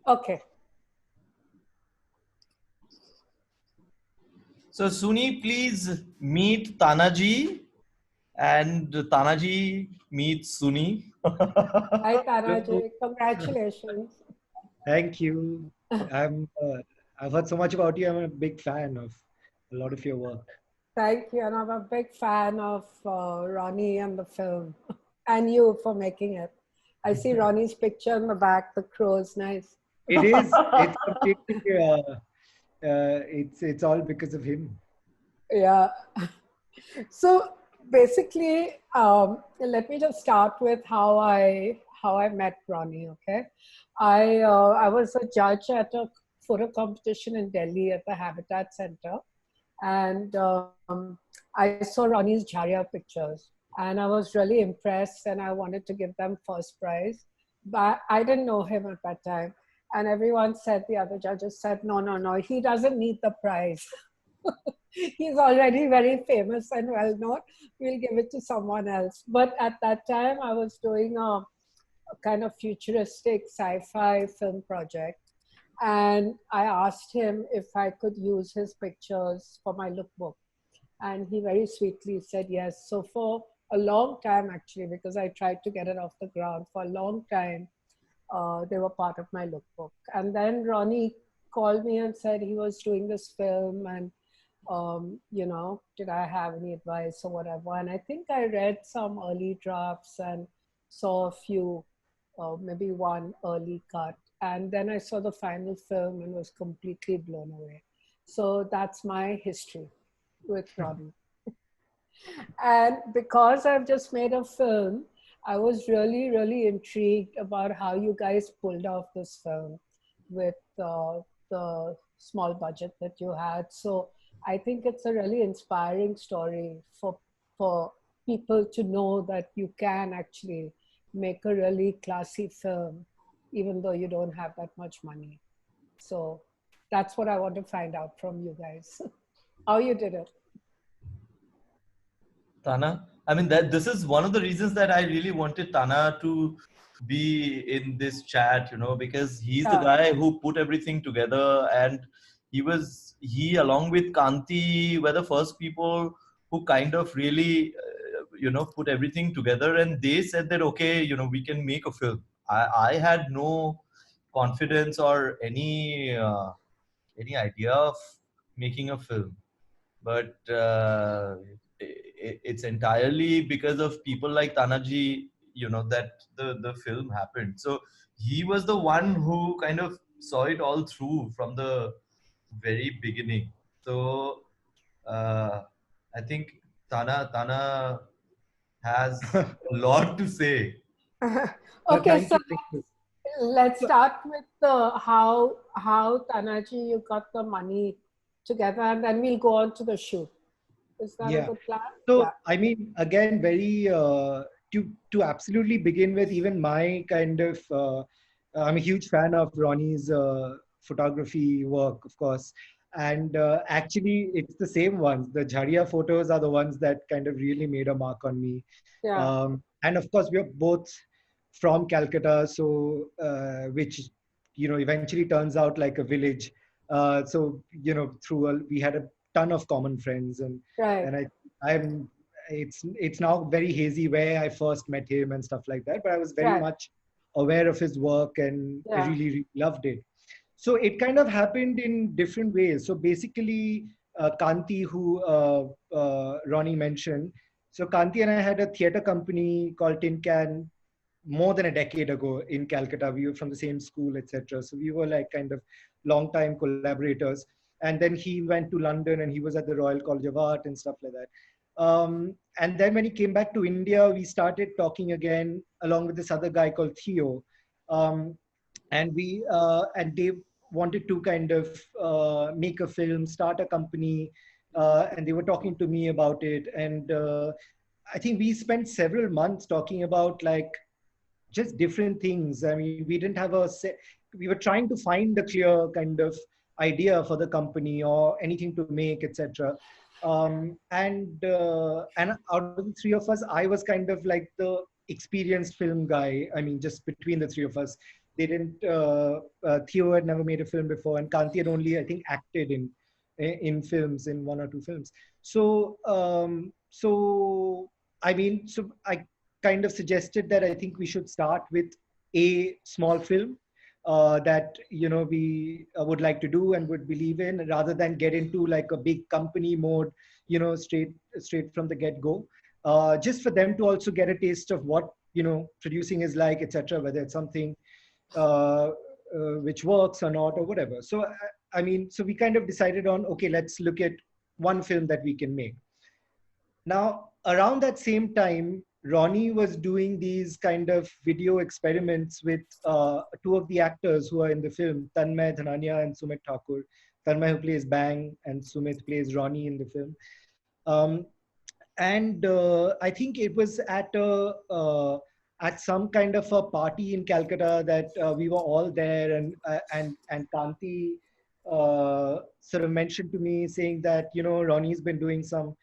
Okay. So Suni, please meet Tanaji, and Tanaji meets Suni. Hi, Hello. Tanaji. Congratulations. Thank you. I'm. I've heard so much about you. I'm a big fan of a lot of your work. Thank you. And I'm a big fan of Ronnie and the film and you for making it. I see Ronnie's picture in the back. The crow's nice. It is. It's completely. It's all because of him. Yeah. So basically, let me just start with how I met Ronnie. Okay, I was a judge at a photo competition in Delhi at the Habitat Center, and I saw Ronnie's Jharia pictures, and I was really impressed, and I wanted to give them first prize, but I didn't know him at that time, and everyone said, the other judges said, no, no, no, he doesn't need the prize. He's already very famous and well known. We'll give it to someone else. But at that time, I was doing a kind of futuristic sci-fi film project. And I asked him if I could use his pictures for my lookbook. And he very sweetly said yes. So for a long time, actually, because I tried to get it off the ground, for a long time, they were part of my lookbook. And then Ronnie called me and said he was doing this film and did I have any advice or whatever? And I think I read some early drafts and saw a few, maybe one early cut. And then I saw the final film and was completely blown away. So that's my history with Ronnie. And because I've just made a film, I was really, really intrigued about how you guys pulled off this film with the small budget that you had. So I think it's a really inspiring story for people to know that you can actually make a really classy film, even though you don't have that much money. So that's what I want to find out from you guys, how you did it. Tana, I mean that this is one of the reasons that I really wanted Tana to be in this chat, because he's the Yeah, guy who put everything together, and he along with Kanti were the first people who kind of really put everything together, and they said that okay, we can make a film. I had no confidence or any idea of making a film, but it's entirely because of people like Tanaji, that the film happened. So he was the one who kind of saw it all through from the very beginning. So uh, I think Tana has a lot to say. okay, Thank so you. Thank you. let's start with how Tanaji you got the money together, and then we'll go on to the shoot. Is that a Yeah. good plan? So Yeah, I mean, again, very to absolutely begin with, even my kind of I'm a huge fan of Ronnie's photography work, of course, and actually, it's the same ones. The Jharia photos are the ones that kind of really made a mark on me. yeah, And of course, we are both from Calcutta, so which eventually turns out like a village. So we had a ton of common friends, and right, and I'm it's now very hazy where I first met him and stuff like that, but I was very right, much aware of his work and I yeah, really, really loved it. So it kind of happened in different ways. So basically, Kanti, who Ronnie mentioned, so Kanti and I had a theater company called Tin Can more than a decade ago in Calcutta. We were from the same school, etc. So we were like kind of long time collaborators. And then he went to London and he was at the Royal College of Art and stuff like that. And then when he came back to India, we started talking again along with this other guy called Theo. Um, and they wanted to kind of make a film, start a company, and they were talking to me about it. And I think we spent several months talking about like just different things. I mean, we didn't have we were trying to find a clear kind of idea for the company or anything to make, etc. And out of the three of us, I was kind of like the experienced film guy. I mean, just between the three of us, they didn't. Theo had never made a film before, and Kanti had only, I think, acted in films, in one or two films. So I mean, so I kind of suggested that I think we should start with a small film that we would like to do and would believe in, rather than get into like a big company mode, straight from the get go. Just for them to also get a taste of what producing is like, etc. Whether it's something uh, which works or not, or whatever. So I mean, so we kind of decided on, okay, let's look at one film that we can make. Now, around that same time, Ronnie was doing these kind of video experiments with two of the actors who are in the film, Tanmay Dhanania and Sumit Thakur. Tanmay, who plays Bang, and Sumit plays Ronnie in the film. Um, and I think it was at some kind of a party in Calcutta that we were all there, and Kanti sort of mentioned to me, saying that Ronnie's been doing some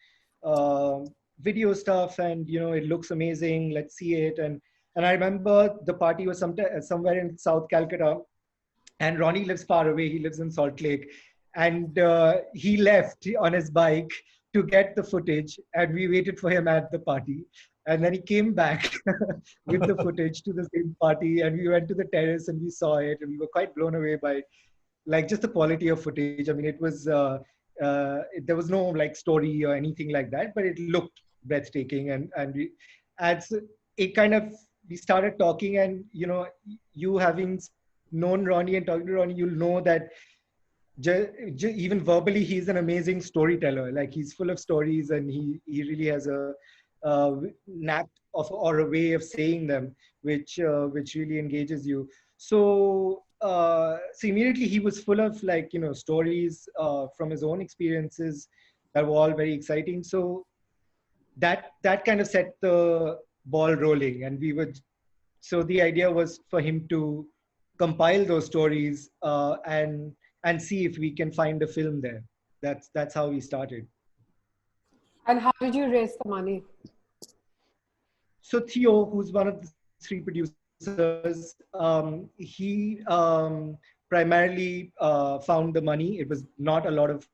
uh, video stuff, and it looks amazing. Let's see it. And I remember the party was somewhere in South Calcutta, and Ronnie lives far away. He lives in Salt Lake, and he left on his bike to get the footage, and we waited for him at the party. And then he came back with the footage to the same party, and we went to the terrace and we saw it, and we were quite blown away by like just the quality of footage. I mean, it was there was no like story or anything like that, but it looked breathtaking, and so it kind of we started talking, and you having known Ronnie and talking to Ronnie, you'll know that even verbally, he's an amazing storyteller. Like, he's full of stories, and he really has a knack of, or a way of saying them, which really engages you. So immediately he was full of like stories from his own experiences that were all very exciting. So that kind of set the ball rolling, and so the idea was for him to compile those stories and see if we can find a film there. That's how we started. And how did you raise the money? So Theo, who's one of the three producers, he primarily found the money. It was not a lot of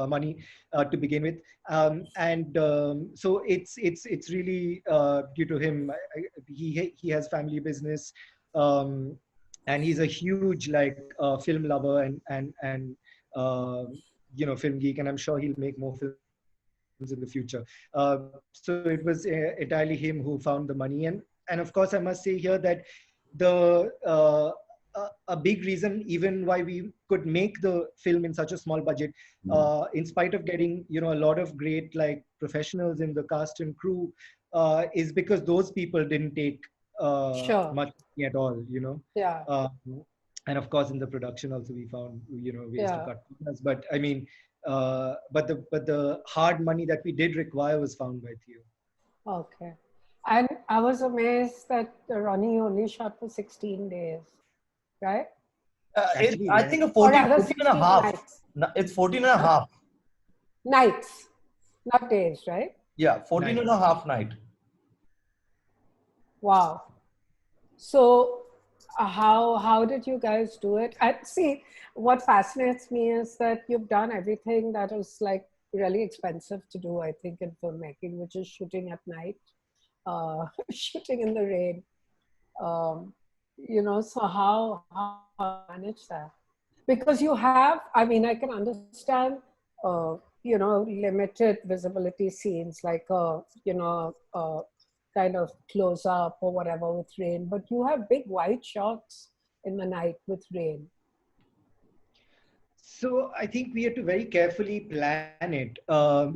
money to begin with, so it's really due to him. He has family business, and he's a huge like film lover and film geek, and I'm sure he'll make more films in the future. So it was entirely him who found the money, and of course I must say here that the a big reason even why we could make the film in such a small budget, in spite of getting a lot of great like professionals in the cast and crew, is because those people didn't take Sure. much money at all. Yeah. And of course in the production also we found ways to Yeah. cut corners. But I mean, but the hard money that we did require was found by Theo. Okay. And I was amazed that Ronnie only shot for 16 days, right? Actually, I yeah. think a Or 14, rather 14 and a 16 half. nights. No, it's 14 and a half. Nights, not days, right? Yeah, 14 and a half night. Wow. So how did you guys do it? And see, what fascinates me is that you've done everything that is like really expensive to do, I think, in filmmaking, which is shooting at night, shooting in the rain. So how manage that? Because you have, I mean, I can understand, limited visibility scenes like, kind of close up or whatever with rain, but you have big wide shots in the night with rain. So I think we had to very carefully plan it.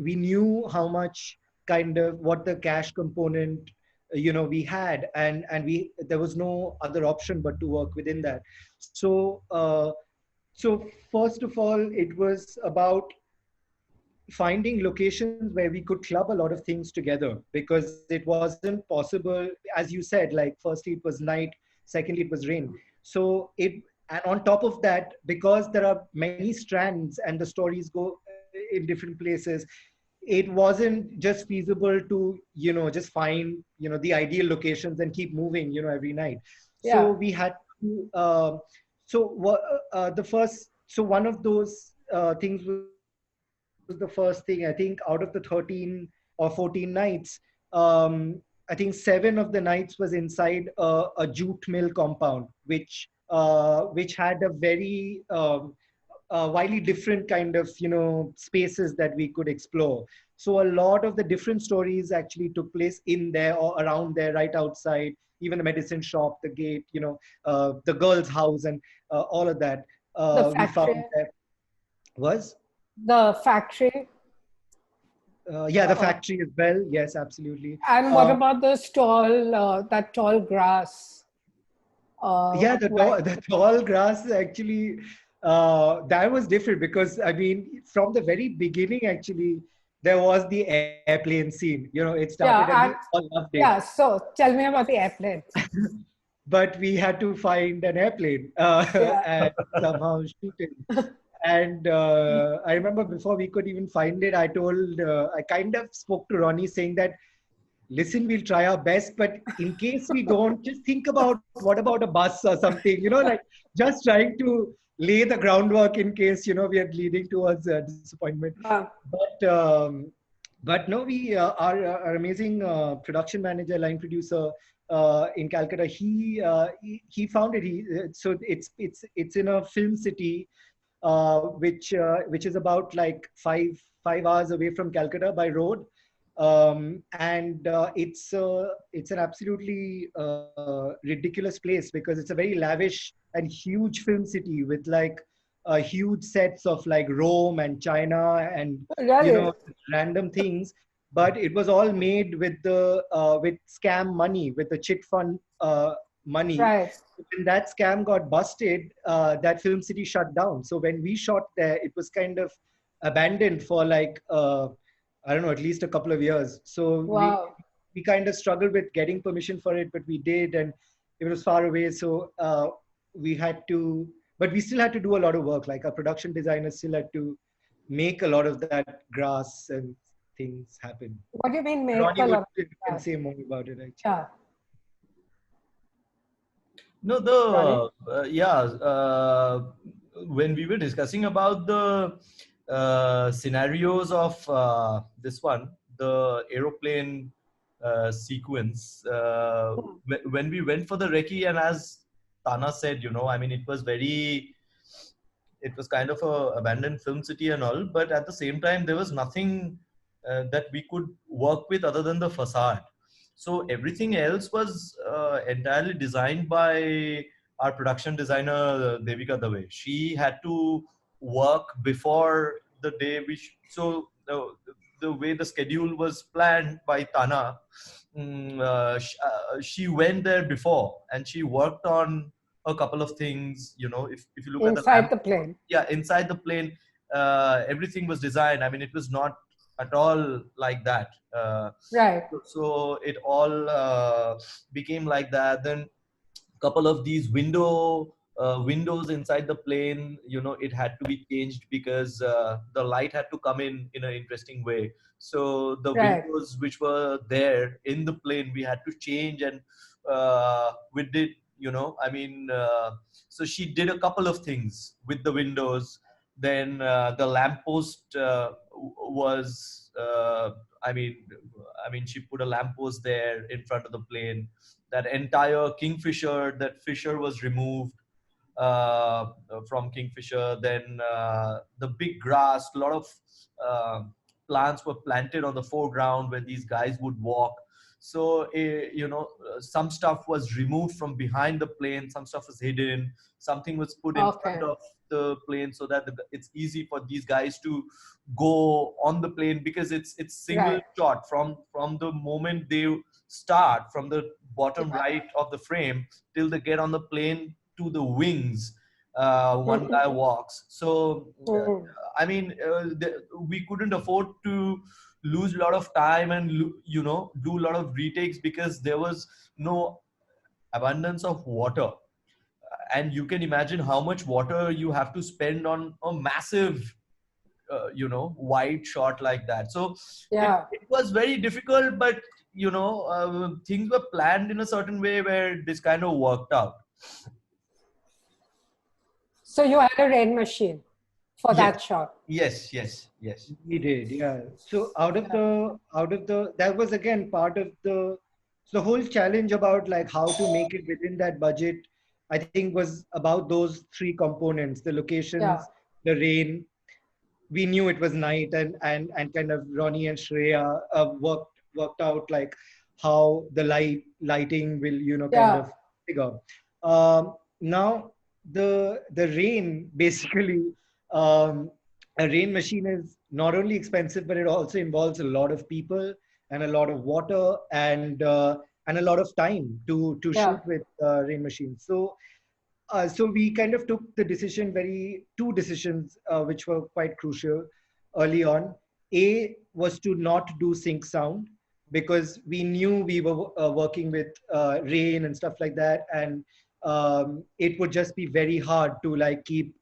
We knew how much kind of what the cash component we had, and there was no other option but to work within that. So first of all, it was about finding locations where we could club a lot of things together, because it wasn't possible, as you said, like firstly it was night, secondly it was rain. So and on top of that, because there are many strands and the stories go in different places, it wasn't just feasible to just find the ideal locations and keep moving every night. So Yeah. we had to, the first, so one of those things was the first thing, I think out of the 13 or 14 nights, I think 7 of the nights was inside a jute mill compound, which had a very widely different kind of spaces that we could explore. So a lot of the different stories actually took place in there or around there, right outside, even the medicine shop, the gate, the girl's house, and all of that. The We found factory. that was The factory. yeah, the Uh, factory as well. Yes, absolutely. and what Uh, about this tall, that tall grass? yeah, Where, the tall grass actually, that was different because I mean, from the very beginning, actually, there was the airplane scene. It started and we yeah, and all loved it. yeah. So tell me about the airplane. But we had to find an airplane Yeah. and somehow shoot it. And I remember before we could even find it, I kind of spoke to Ronnie saying that, listen, we'll try our best, but in case we don't, just think about what about a bus or something, like just trying to lay the groundwork in case, we are leading towards disappointment. Uh, But but no, we our amazing production manager, line producer in Calcutta, he found it. So it's in a film city, which is about like five hours away from Calcutta by road. And it's an absolutely ridiculous place because it's a very lavish and huge film city with like huge sets of like Rome and China and really? random things. But it was all made with the with scam money, with the chit fund money. Right. When that scam got busted, that film city shut down. So when we shot there, it was kind of abandoned for like I don't know, at least a couple of years. So Wow. we kind of struggled with getting permission for it, but we did, and it was far away. So we had to, but we still had to do a lot of work. Like our production designers still had to make a lot of that grass and things happen. What do you mean make Ronnie a lot of can grass? say more about it actually. Yeah. No, Ronnie? when we were discussing about the scenarios of this one, the aeroplane sequence, Hmm. when we went for the recce, and as Tana said, I mean, it was kind of a abandoned film city and all, but at the same time, there was nothing that we could work with other than the facade. So everything else was entirely designed by our production designer Devika Dave. She had to work before the day so the way the schedule was planned by Tana, she went there before and she worked on a couple of things. If you look at the Inside lamp, the plane. yeah, inside the plane, everything was designed. I mean, it was not at all like that. Right. So it all became like that. Then couple of these windows inside the plane, it had to be changed because the light had to come in an interesting way. So the Right. windows which were there in the plane, we had to change, and we did, I mean, so she did a couple of things with the windows. Then the lamppost was I mean, she put a lamppost there in front of the plane. That entire Kingfisher, that fisher was removed uh, from Kingfisher. Then the big grass, a lot of uh, plants were planted on the foreground where these guys would walk. So, some stuff was removed from behind the plane, some stuff was hidden, something was put in front Okay. of the plane so that it's easy for these guys to go on the plane, because it's single Right. shot from the moment they start from the bottom Yeah. right of the frame till they get on the plane to the wings. One Mhm. guy walks. So Mhm. I mean, we couldn't afford to lose a lot of time and do a lot of retakes because there was no abundance of water. And you can imagine how much water you have to spend on a massive wide shot like that. So Yeah. it was very difficult, but things were planned in a certain way where this kind of worked out. So you had a rain machine for Yes. that shot. Yes. We did, yeah. So out of the that was again part of the whole challenge about like how to make it within that budget. I think was about those three components: the locations, Yeah. the rain. We knew it was night, and kind of Ronnie and Shreya worked out like how the lighting will kind Yeah. of figure. Now the rain basically, um, a rain machine is not only expensive, but it also involves a lot of people and a lot of water and a lot of time to Yeah. shoot with rain machines. So we kind of took the decision, two decisions which were quite crucial early on. A was to not do sync sound because we knew we were working with rain and stuff like that, and it would just be very hard to like keep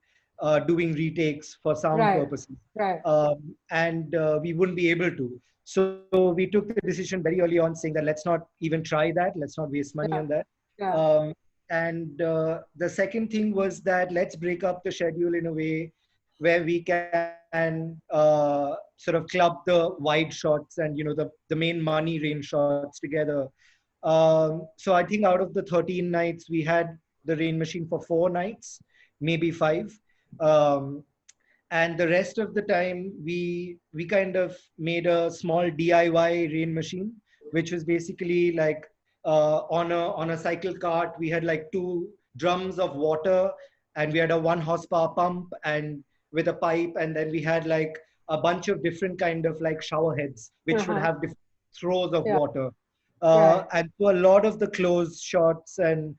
doing retakes for sound Right. purposes, Right. and we wouldn't be able to. So we took the decision very early on, saying that let's not even try that. Let's not waste money Yeah. on that. Yeah. And the second thing was that let's break up the schedule in a way where we can sort of club the wide shots and the main money range shots together. So I think out of the 13 nights, we had the rain machine for 4 nights, maybe 5. Um, and the rest of the time, we kind of made a small DIY rain machine, which was basically like on a cycle cart. We had like 2 drums of water, and we had a 1 horsepower pump and with a pipe, and then we had like a bunch of different kind of like shower heads, which would Uh-huh. have different throws of Yeah. water. Right. And so a lot of the close shots and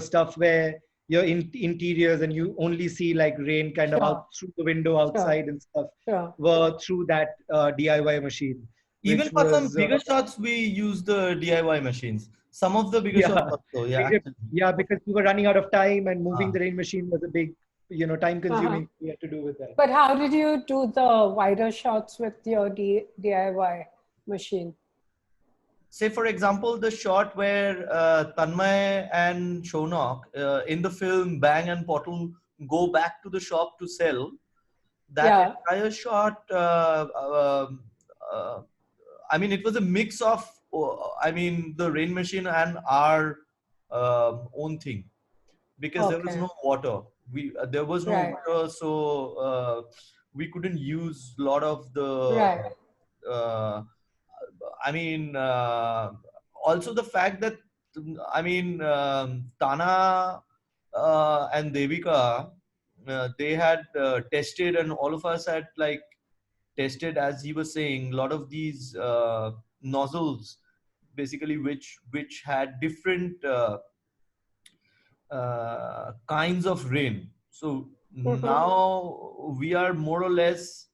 stuff where your interiors and you only see like rain kind of Sure. out through the window outside and stuff Sure. were through that DIY machine, Even which for some was bigger shots, we use the DIY machines. Some of the bigger shots yeah, also, yeah, actually. because we were running out of time and moving Ah. the rain machine was a big, time consuming we had to do with that. But how did you do the wider shots with your DIY machine? Say, for example, the shot where Tanmay and Shonok in the film Bang and Pottle go back to the shop to sell. That Yeah. entire shot, I mean, it was a mix of, the rain machine and our own thing, because there was Okay. no water. There was no Right. water, so we couldn't use a lot of the. Right. Also the fact that Tana and Devika, they had tested, and all of us had like tested, as he was saying, a lot of these nozzles, basically, which had different kinds of rain. So now we are more or less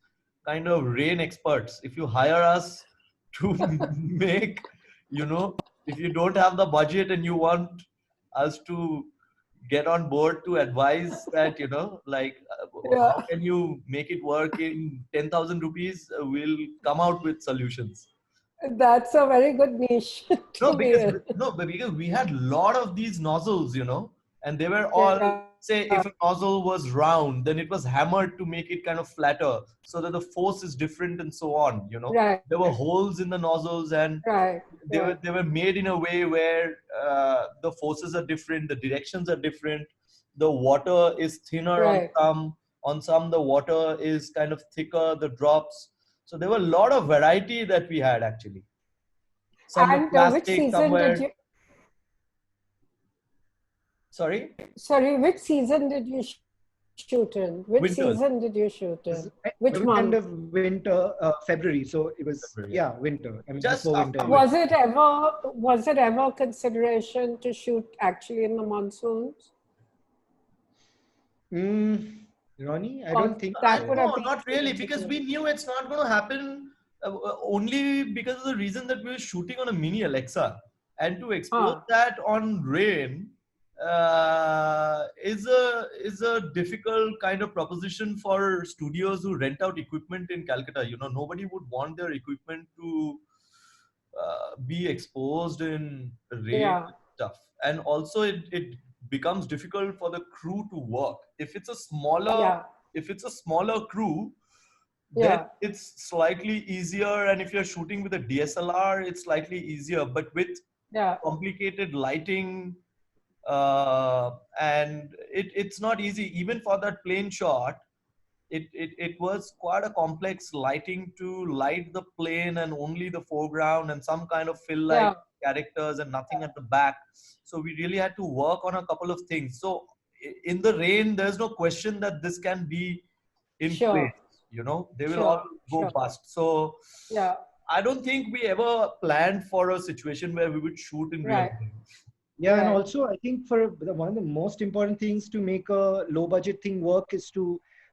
kind of rain experts. If you hire us to make, if you don't have the budget and you want us to get on board to advise that, Yeah. how can you make it work in 10,000 rupees, we'll come out with solutions. That's a very good niche No, to be because in. because we had a lot of these nozzles, and they were all, Yeah. say, if a nozzle was round, then it was hammered to make it kind of flatter, so that the force is different and so on. Right. There were holes in the nozzles, and Right. they were made in a way where the forces are different, the directions are different, the water is thinner Right. on some the water is kind of thicker, the drops. So there were a lot of variety that we had actually. Some were And which plastic, some season were. did you? Sorry? Sorry, which season did you shoot in? Which Winters. season did you shoot in? Which It was month? end of winter, February. So it was February. winter. I mean, Just before after winter. Was it ever consideration to shoot actually in the monsoons? Ronnie, I Or don't think that so. would have No, been not really, because we knew it's not going to happen only because of the reason that we were shooting on a mini Alexa. And to expose that on rain, is a difficult kind of proposition for studios who rent out equipment in Calcutta. You know, nobody would want their equipment to be exposed in rain Yeah. and stuff. And also, it becomes difficult for the crew to work. Yeah. If it's a smaller crew, then Yeah. it's slightly easier. And if you're shooting with a DSLR, it's slightly easier. But with Yeah. complicated lighting, and it's not easy even for that plane shot. It was quite a complex lighting to light the plane and only the foreground and some kind of fill light Yeah. characters and nothing at the back. So we really had to work on a couple of things. So in the rain, there's no question that this can be in Sure. place. You know, they will all Sure. go Sure. bust. So Yeah. I don't think we ever planned for a situation where we would shoot in real Right. rain. Yeah, and Right. also I think one of the most important things to make a low budget thing work is to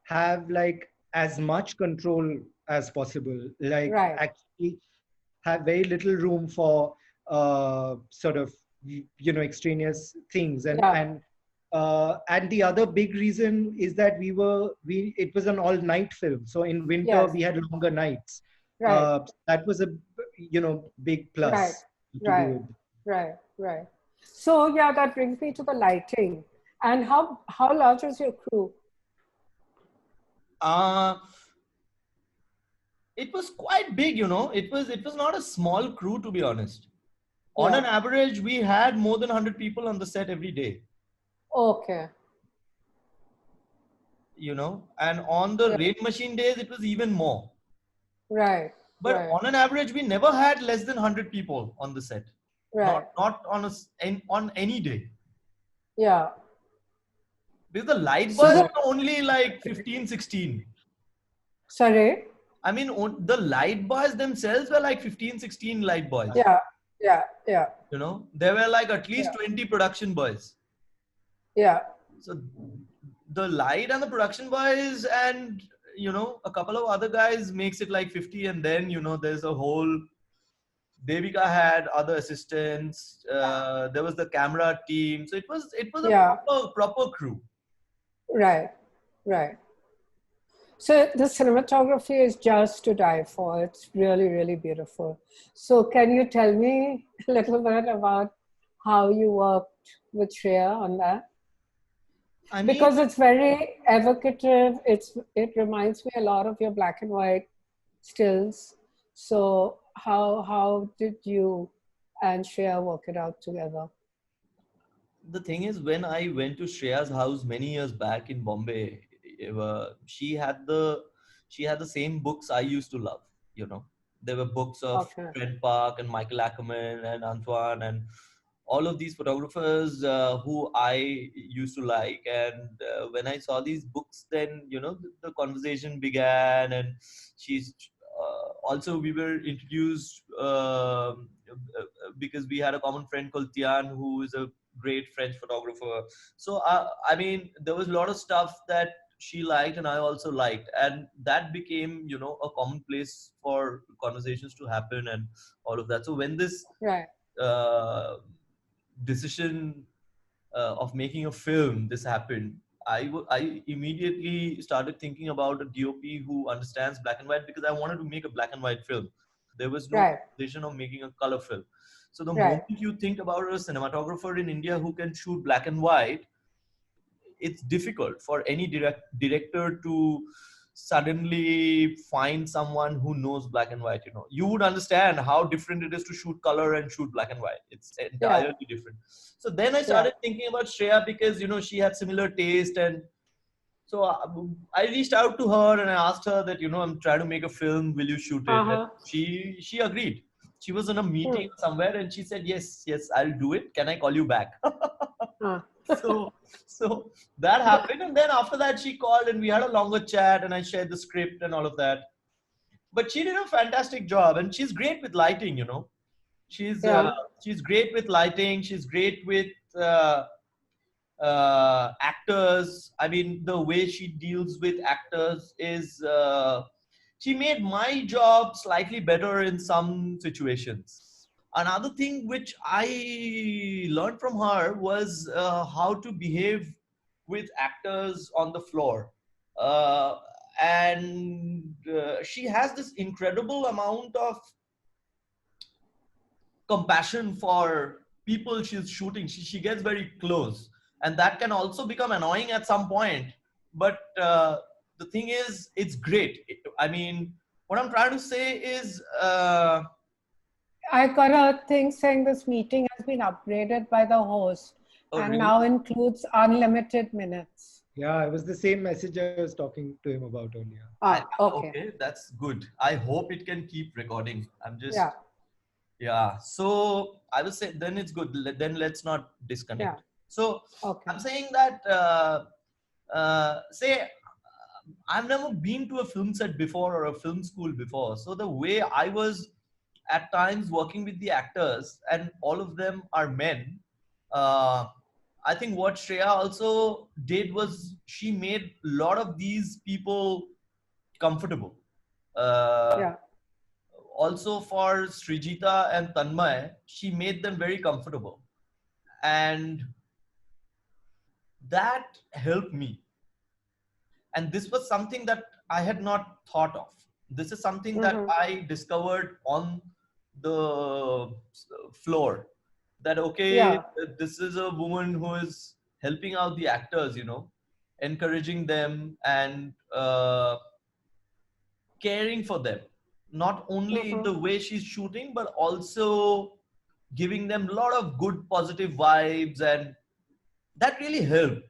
have like as much control as possible. Like Right. actually have very little room for sort of extraneous things. Yeah. And the other big reason is that we it was an all night film, so in winter Yes. we had longer nights. Right. That was a big Right. plus to do Right. it. Right. Right. So yeah, that brings me to the lighting. And how large was your crew? Uh, it was quite big, you know. It was not a small crew, to be honest. On Yeah. an average, we had more than 100 people on the set every day, Okay. you know. And on the Yeah. rain machine days, it was even more. Right. But Right. on an average, we never had less than 100 people on the set. Right. Not on on any day. Yeah. Because the light So bars the, were only like 15, 16. sorry. I mean, the light boys themselves were like 15, 16 light boys. Yeah. Yeah. Yeah. You know, there were like at least Yeah. 20 production boys. Yeah. So the light and the production boys and, you know, a couple of other guys makes it like 50. And then, you know, there's a whole, Devika had other assistants. There was the camera team. So it was a Yeah. proper crew. Right. Right. So the cinematography is just to die for. It's really, really beautiful. So can you tell me a little bit about how you worked with Shreya on that? I mean, Because it's very evocative. It reminds me a lot of your black and white stills. So how did you and Shreya work it out together? the thing is, when I went to Shreya's house many years back in Bombay, she had the same books I used to love. You know, there were books of Okay. Trent Park and Michael Ackerman and Antoine and all of these photographers who I used to like. And when I saw these books, then, you know, the conversation began. And she's also, we were introduced because we had a common friend called Tian, who is a great French photographer. So I mean, there was a lot of stuff that she liked and I also liked, and that became, you know, a common place for conversations to happen and all of that. So when this Right. uh, decision of making a film, this happened, I immediately started thinking about a DOP who understands black and white, because I wanted to make a black and white film. There was no Right. vision of making a color film. So the Right. moment you think about a cinematographer in India who can shoot black and white, it's difficult for any director to suddenly find someone who knows black and white. You know, you would understand how different it is to shoot color and shoot black and white. It's entirely different. So then I started thinking about Shreya, because, you know, she had similar taste. And so I reached out to her and I asked her that, you know, I'm trying to make a film, will you shoot it? And Uh-huh. she agreed. She was in a meeting Hmm. somewhere and she said, yes, I'll do it, can I call you back? Uh. so that happened. And then after that, she called and we had a longer chat and I shared the script and all of that. But she did a fantastic job, and she's great with lighting, you know. Yeah. She's great with lighting. She's great with actors. I mean, the way she deals with actors is she made my job slightly better in some situations. Another thing which I learned from her was how to behave with actors on the floor. Uh, and she has this incredible amount of compassion for people she's shooting. She gets very close, and that can also become annoying at some point. But the thing is, it's great. I mean, what I'm trying to say is, I got a thing saying this meeting has been upgraded by the host oh, and really? now includes unlimited minutes. Yeah, it was the same message I was talking to him about earlier. Okay. Okay, that's good. I hope it can keep recording. I'm just, Yeah. yeah. So I will say then it's good. Then let's not disconnect. Yeah. So Okay. I'm saying that, say, I've never been to a film set before or a film school before. So the way I was at times working with the actors, and all of them are men, uh, I think what Shreya also did was she made a lot of these people comfortable. Uh, Yeah. Also for Srijita and Tanmay, she made them very comfortable. And that helped me. And this was something that I had not thought of. This is something that Mm-hmm. I discovered on the floor. That, okay, Yeah. this is a woman who is helping out the actors, encouraging them and caring for them, not only in Mm-hmm. the way she's shooting, but also giving them a lot of good positive vibes. And that really helped,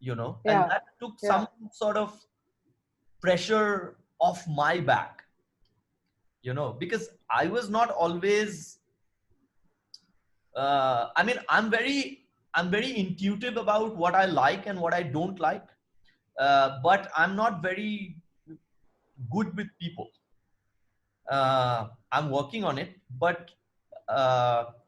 and Yeah. that took Yeah. some sort of pressure off my back, because I was not always, I mean, I'm very intuitive about what I like and what I don't like, but I'm not very good with people. I'm working on it, but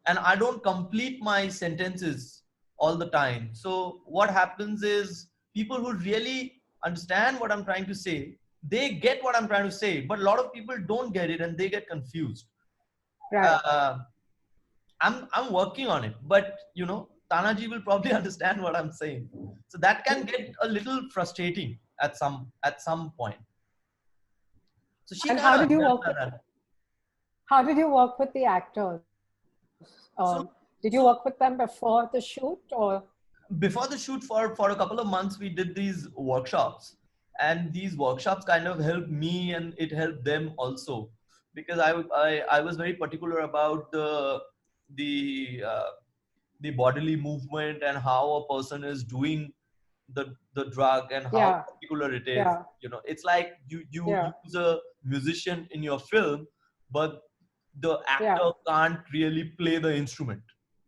and I don't complete my sentences all the time. So what happens is people who really understand what I'm trying to say, they get what I'm trying to say, but a lot of people don't get it and they get confused. Right. Uh, I'm working on it, but Tanaji will probably understand what I'm saying. So that can get a little frustrating at some point. So she And kind how of did you work? understands that. How did you work with the actors? So Did you so work with them before the shoot, or? before the shoot, for a couple of months, we did these workshops, and these workshops kind of helped me and it helped them also, because I was very particular about the uh, the bodily movement and how a person is doing the drug and how Yeah. particular it is. Yeah. It's like you Yeah. use a musician in your film, but the Yeah. actor can't really play the instrument.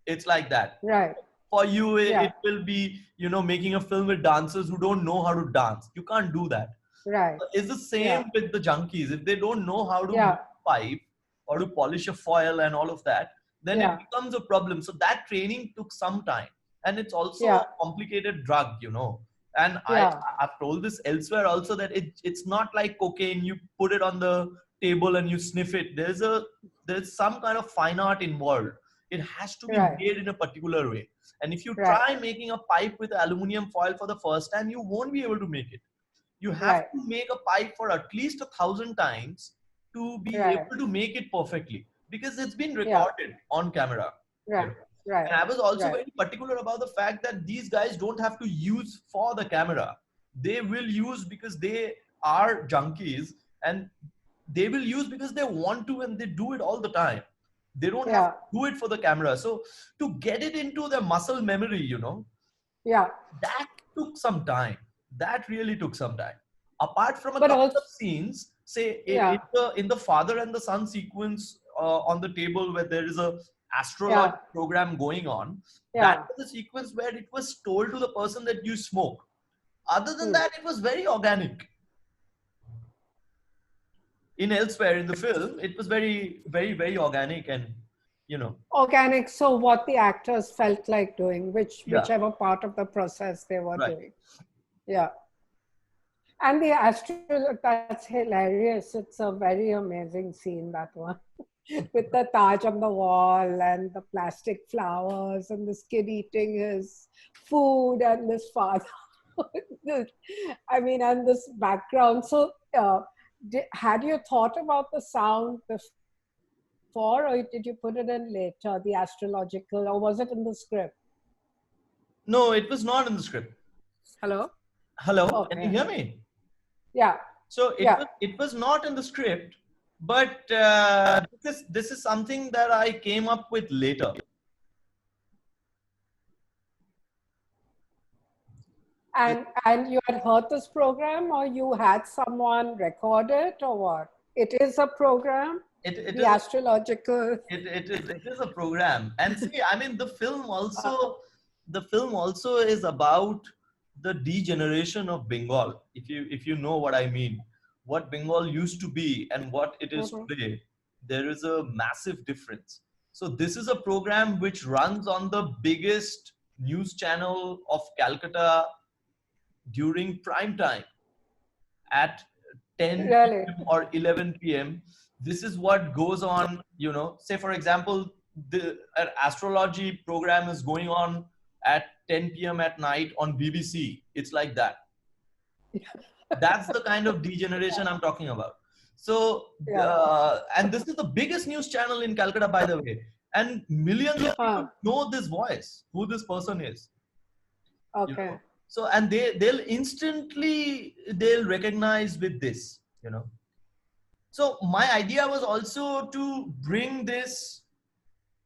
It's like that. Right. For you, Yeah. it will be, making a film with dancers who don't know how to dance. You can't do that. Right. It's the Yeah. same with the junkies. If they don't know how to Yeah. make a pipe or to polish a foil and all of that, then it Yeah. becomes a problem. So that training took some time, and it's also a Yeah. complicated drug, And Yeah. I've told this elsewhere also, that it's not like cocaine. You put it on the table and you sniff it. There's some kind of fine art involved. It has to be Right. made in a particular way. And if you Right. try making a pipe with aluminum foil for the first time, you won't be able to make it. You have Right. to make a pipe for at least 1,000 times to be Right. able to make it perfectly, because it's been Yeah. recorded on camera. Right. Right. And I was also Right. very particular about the fact that these guys don't have to use for the camera. They will use because they are junkies, and they will use because they want to, and they do it all the time. They don't have Yeah. to do it for the camera. So to get it into their muscle memory, Yeah. that took some time. That really took some time. Apart from a But couple also, of scenes, say yeah. in the father and the son sequence on the table, where there is a astrology Yeah. program going on, that Yeah. was a sequence where it was told to the person that you smoke. Other than Hmm. that, it was very organic. In elsewhere in the film, it was very, very, very organic, and Organic. So what the actors felt like doing, yeah, whichever part of the process they were right. doing. Yeah. And the astral, that's hilarious. It's a very amazing scene, that one. with the Taj on the wall and the plastic flowers and this kid eating his food and this father. I mean, and this background. So, had you thought about the sound before, or did you put it in later, the astrological, or was it in the script? No, it was not in the script. Hello? Hello, can you Okay. hear me? Yeah. So Yeah. it was not in the script, but this is something that I came up with later. And you had heard this program, or you had someone record it, or what? It is a program, It the is astrological. it is a program, and see, I mean, the film also is about the degeneration of Bengal. If you know what I mean, what Bengal used to be and what it is Mhm. today, there is a massive difference. So this is a program which runs on the biggest news channel of Calcutta during prime time at 10 Really? p.m. or 11 p.m. This is what goes on, you know, say for example, an astrology program is going on at 10 p.m. at night on BBC. It's like that. That's the kind of degeneration I'm talking about. So, Yeah. and this is the biggest news channel in Calcutta, by the way. And millions of people Huh. know this voice, who this person is. You Okay. know, so and they'll instantly they'll recognize with this, you know. So my idea was also to bring this,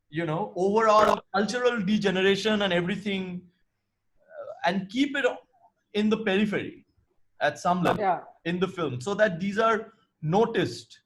you know, overall cultural degeneration and everything, and keep it in the periphery at some level Yeah. in the film, so that these are noticed.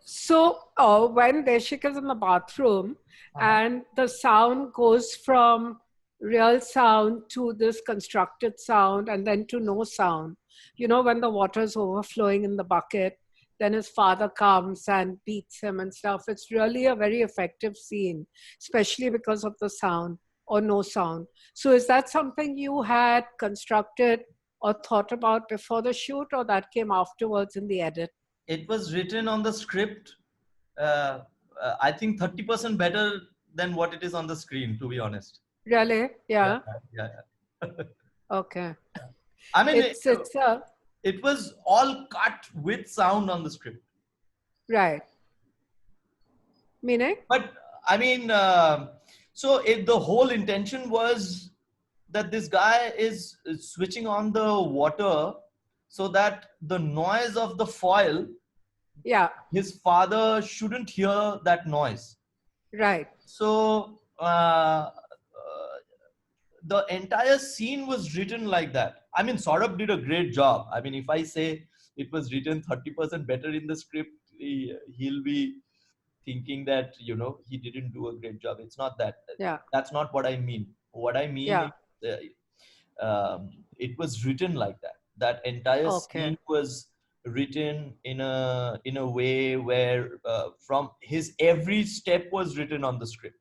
So when Deshika's in the bathroom Uh-huh. and the sound goes from real sound to this constructed sound and then to no sound, you know, when the water's overflowing in the bucket, then his father comes and beats him and stuff. It's really a very effective scene, especially because of the sound or no sound. So is that something you had constructed or thought about before the shoot, or that came afterwards in the edit? It was written on the script, uh, I think 30% better than what it is on the screen, to be honest. Really? Yeah, Yeah. yeah, yeah. Okay. I mean, It's it was all cut with sound on the script. right. Meaning? But I mean, so the whole intention was that this guy is switching on the water so that the noise of the foil, Yeah. his father shouldn't hear that noise. Right. So the entire scene was written like that. I mean, Saurabh did a great job. I mean, if I say it was written 30% better in the script, he'll be thinking that, you know, he didn't do a great job. It's not that. Yeah. That's not what I mean. What I mean Yeah. is, it was written like that. That entire Okay. scene was written in a way where from his every step was written on the script.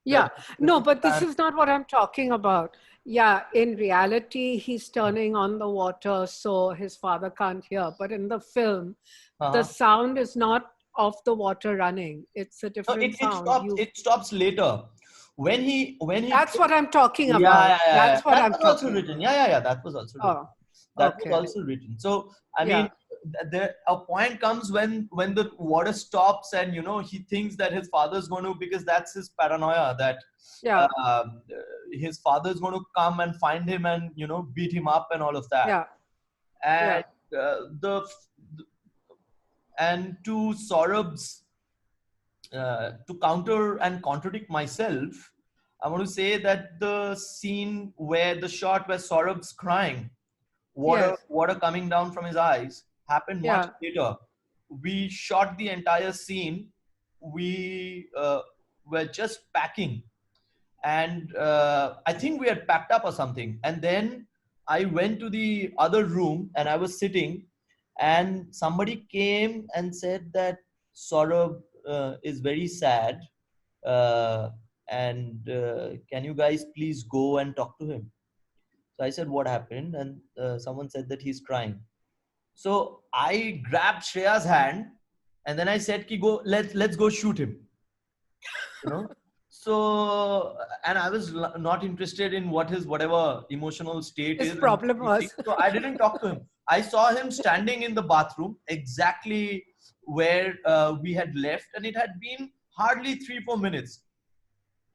Where Yeah. No, but this time, is not what I'm talking about. Yeah, in reality, he's turning on the water so his father can't hear. But in the film, the uh-huh. sound is not of the water running. It's a No, different sound. You it stops later when he That's what I'm talking yeah, about. yeah, yeah, yeah. That's what That I'm was also talking written. about. Yeah, that was also written. Oh, That was okay. also written. So I mean, Yeah. there a point comes when the water stops and, you know, he thinks that his father's going to, because that's his paranoia, that Yeah. his father's going to come and find him and, you know, beat him up and all of that. Yeah. And Yeah. the and to Saurabh's to counter and contradict myself, I want to say that the scene where the shot where Saurabh's crying, Yes. water coming down from his eyes, happened much Yeah. later. We shot the entire scene. We were just packing, and I think we had packed up or something. And then I went to the other room and I was sitting, and somebody came and said that Saurabh is very sad, uh, and can you guys please go and talk to him? So I said, what happened? And someone said that he's crying. So I grabbed Shreya's hand And then I said, "Ki go, let's go shoot him." You know. So, and I was not interested in what his whatever emotional state His is. problem was. So I didn't talk to him. I saw him standing in the bathroom exactly where we had left, and it had been hardly 3-4 minutes.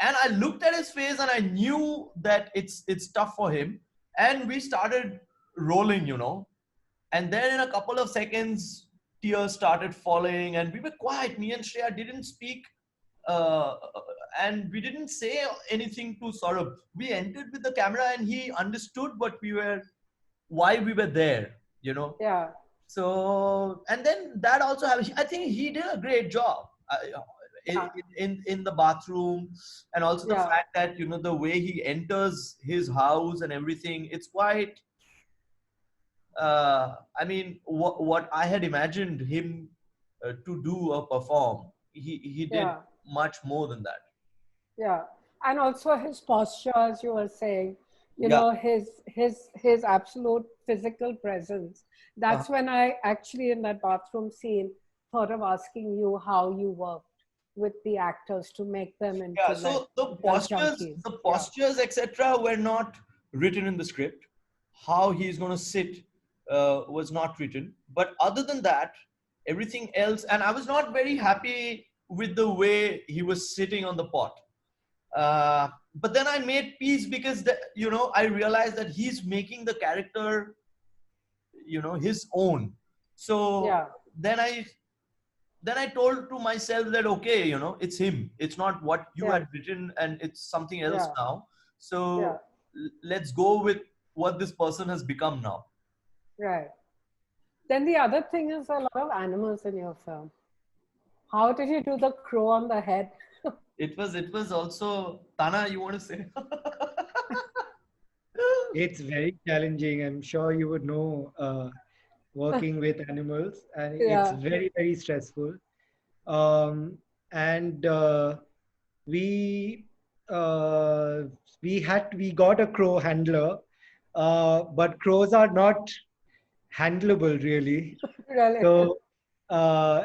And I looked at his face, and I knew that it's tough for him. And we started rolling, you know. And then in a couple of seconds, tears started falling, and we were quiet. Me and Shreya didn't speak, uh, and we didn't say anything to Saurabh. We entered with the camera, and he understood why we were there, you know. Yeah. So, and then that also happened. I think he did a great job in the bathroom, and also the Yeah. fact that, you know, the way he enters his house and everything, it's quite. I mean, what I had imagined him to do or perform, he did Yeah. much more than that. Yeah. And also his posture, as you were saying, you Yeah. know, his absolute physical presence. That's when I actually, in that bathroom scene, thought of asking you how you worked with the actors to make them into Yeah, like so the drug postures, junkies. the postures, etc., were not written in the script. How he's going to sit was not written. But other than that, everything else, and I was not very happy with the way he was sitting on the pot. But then I made peace because you know, I realized that he's making the character, you know, his own. So Yeah. then I told to myself that, okay, you know, it's him. It's not what you Yeah. had written, and it's something else Yeah. now. So Yeah. let's go with what this person has become now. Right. Then the other thing is a lot of animals in your film. How did you do the crow on the head? It was also Tana. You want to say? It's very challenging. I'm sure you would know working with animals, and it's Yeah. very, very stressful. And we uh, we got a crow handler, but crows are not handleable really. Really. So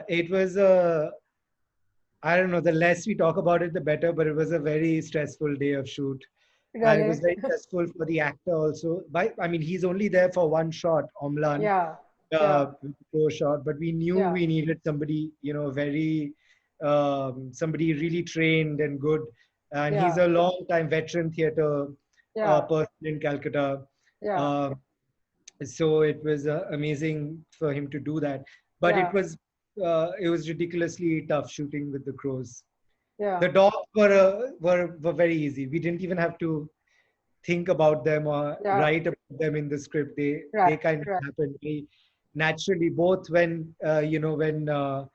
it was a, I don't know, the less we talk about it, the better, but it was a very stressful day of shoot. And it was Really. very stressful for the actor also. I mean, he's only there for one shot, Omlan, Yeah. Yeah. pro shot, but we knew Yeah. we needed somebody, you know, very, somebody really trained and good. And he's Yeah. a long time veteran theater Yeah. person in Calcutta. Yeah. Uh, so it was amazing for him to do that. But Yeah. it was ridiculously tough shooting with the crows. Yeah. The dogs were very easy. We didn't even have to think about them or Yeah. write about them in the script. They Right. kind of Right. happened very naturally. Both when you know, when uh,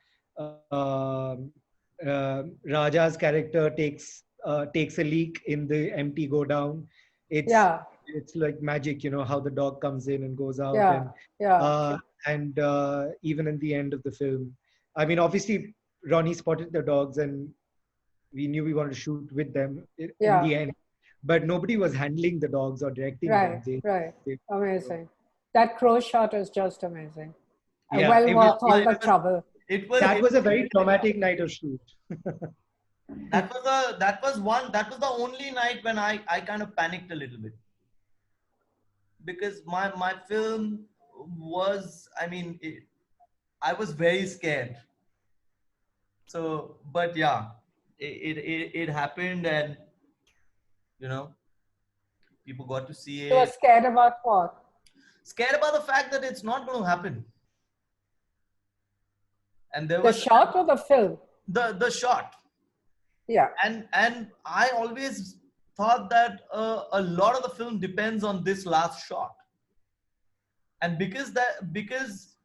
Raja's character takes a leak in the empty go down, it's Yeah. it's like magic. You know how the dog comes in and goes out, Yeah. Yeah. and even in the end of the film, I mean, obviously Ronnie spotted the dogs and we knew we wanted to shoot with them in Yeah. the end, but nobody was handling the dogs or directing Right. them. Right. They- Amazing. That crow shot is just amazing. Yeah, Well it was- worth all the trouble. that was a very traumatic night of shoot. that was the only night when I kind of panicked a little bit, because my film was, I mean, I was very scared. So, but yeah, it happened, and you know, people got to see You were it. scared about what? Scared about the fact that it's not going to happen. And there The was shot or the film? the shot. Yeah. And I always thought that a lot of the film depends on this last shot. And because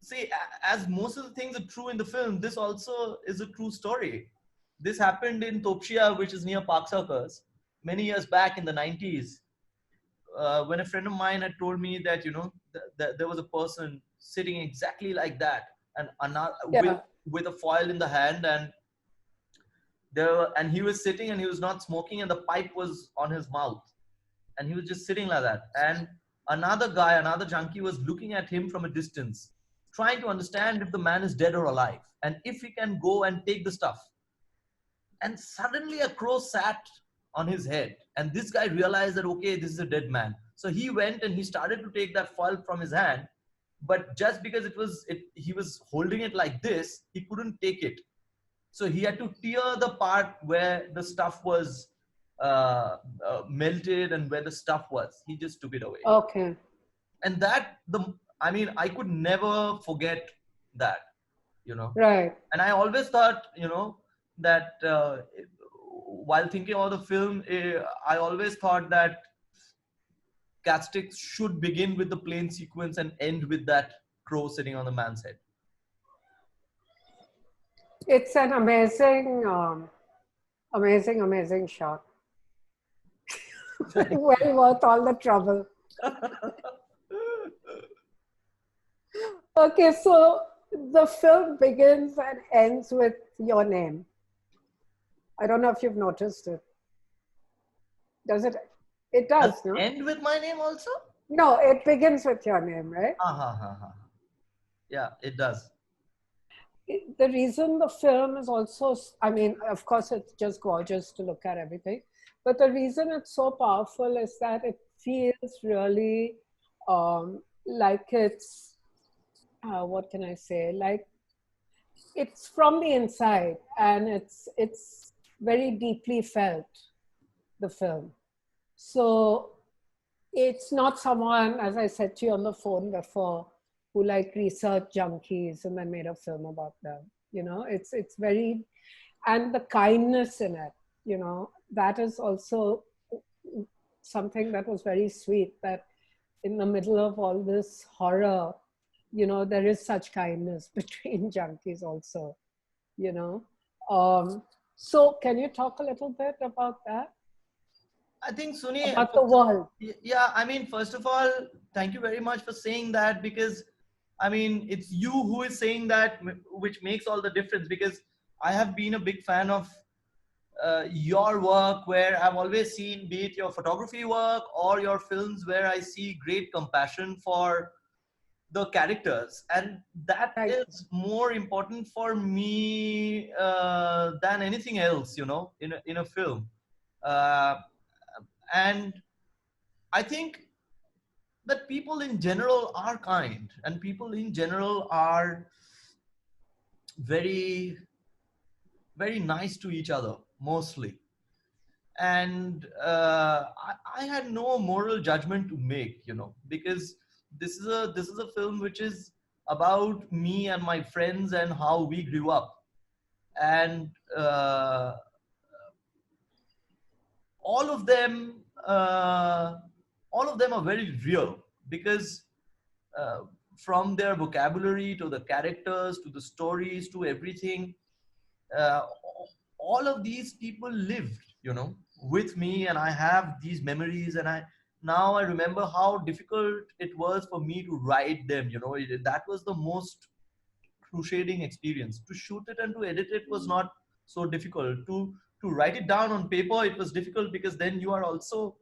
see, as most of the things are true in the film, this also is a true story. This happened in Topshia, which is near Park Circus, many years back in the 90s. When a friend of mine had told me that, you know, there was a person sitting exactly like that, and another, Yeah. with a foil in the hand, and he was sitting, and he was not smoking, and the pipe was on his mouth, and he was just sitting like that. And another junkie was looking at him from a distance, trying to understand if the man is dead or alive and if he can go and take the stuff. And suddenly a crow sat on his head. And this guy realized that, okay, this is a dead man. So he went and he started to take that foil from his hand. But just because he was holding it like this, he couldn't take it. So he had to tear the part where the stuff was melted and where the stuff was. He just took it away. Okay. And I could never forget that, you know. Right. And I always thought, you know, that while thinking about the film, I always thought that Catstick should begin with the plane sequence and end with that crow sitting on the man's head. It's an amazing, amazing shot. Well worth all the trouble. Okay, so the film begins and ends with your name. I don't know if you've noticed it. Does it? It does, no? End with my name also? No, it begins with your name, right? Yeah, it does. The reason the film is also, I mean, of course, it's just gorgeous to look at everything. But the reason it's so powerful is that it feels really like it's, what can I say? Like it's from the inside, and it's very deeply felt, the film. So it's not someone, as I said to you on the phone before, who like researched junkies and then made a film about them. You know, it's very, and the kindness in it, you know, that is also something that was very sweet, that in the middle of all this horror, you know, there is such kindness between junkies also, you know. So can you talk a little bit about that? I think, Suni, about the world. Yeah, I mean, first of all, thank you very much for saying that, because I mean, it's you who is saying that, which makes all the difference, because I have been a big fan of your work, where I've always seen, be it your photography work or your films, where I see great compassion for the characters, and that is more important for me than anything else, you know, in a film. And I think that people in general are kind, and people in general are very, very nice to each other, mostly. And I had no moral judgment to make, you know, because this is a film which is about me and my friends and how we grew up. And all of them are very real, because from their vocabulary to the characters to the stories to everything, uh, all of these people lived, you know, with me, and I have these memories, and I remember how difficult it was for me to write them, you know. That was the most cruciating experience. To shoot it and to edit it was not so difficult. To write it down on paper, it was difficult, because then you are also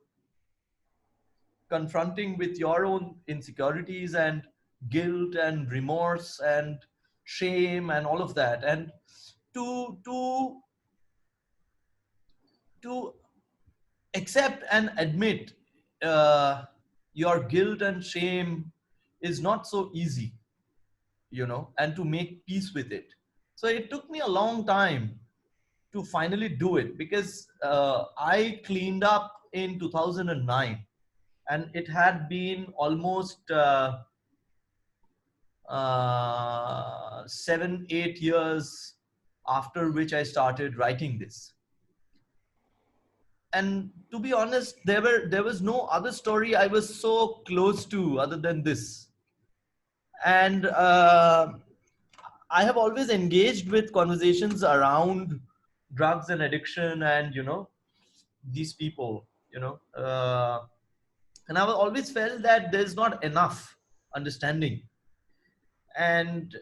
confronting with your own insecurities and guilt and remorse and shame and all of that. And to accept and admit your guilt and shame is not so easy, you know, and to make peace with it. So it took me a long time to finally do it, because I cleaned up in 2009, and it had been almost 7-8 years after which I started writing this. And to be honest, there was no other story I was so close to other than this. And I have always engaged with conversations around drugs and addiction, and you know, these people, you know, and I've always felt that there's not enough understanding. And